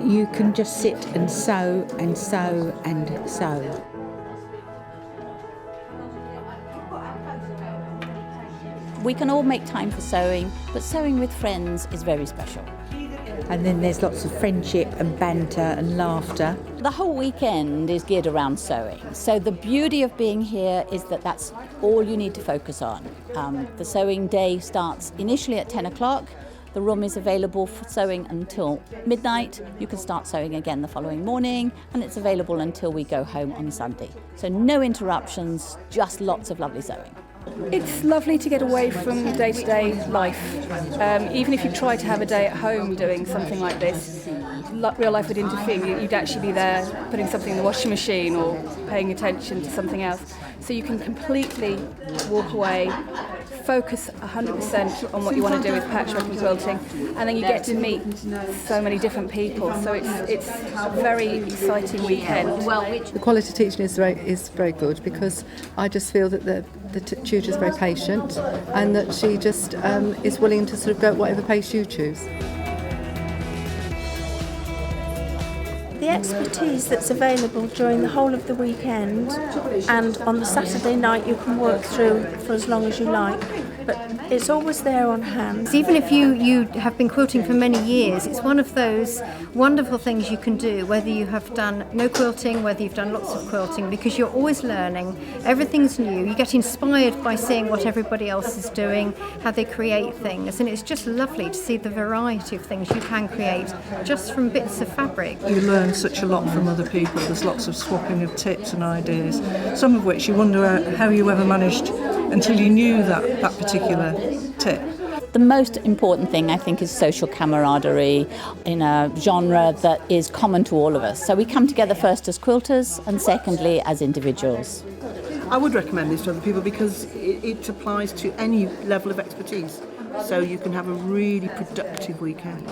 You can just sit and sew and sew and sew. We can all make time for sewing, but sewing with friends is very special. And then there's lots of friendship and banter and laughter. The whole weekend is geared around sewing. So the beauty of being here is that that's all you need to focus on. The sewing day starts initially at 10 o'clock. The room is available for sewing until midnight. You can start sewing again the following morning, and it's available until we go home on Sunday. So no interruptions, just lots of lovely sewing. It's lovely to get away from day-to-day life. Even if you try to have a day at home doing something like this, real life would interfere. You'd actually be there putting something in the washing machine or paying attention to something else. So you can completely walk away, focus 100% on what you want to do with patchwork and quilting, and then you get to meet so many different people. So it's a very exciting weekend. The quality teaching is very good, because I just feel that the tutor is very patient, and that she just is willing to sort of go at whatever pace you choose. The expertise that's available during the whole of the weekend, and on the Saturday night you can work through for as long as you like, but it's always there on hand. Even if you have been quilting for many years, it's one of those wonderful things you can do, whether you have done no quilting, whether you've done lots of quilting, because you're always learning. Everything's new. You get inspired by seeing what everybody else is doing, how they create things, and it's just lovely to see the variety of things you can create just from bits of fabric. You learn such a lot from other people. There's lots of swapping of tips and ideas, some of which you wonder how you ever managed until you knew that particular tip. The most important thing, I think, is social camaraderie in a genre that is common to all of us. So we come together first as quilters and secondly as individuals. I would recommend this to other people because it applies to any level of expertise. So you can have a really productive weekend.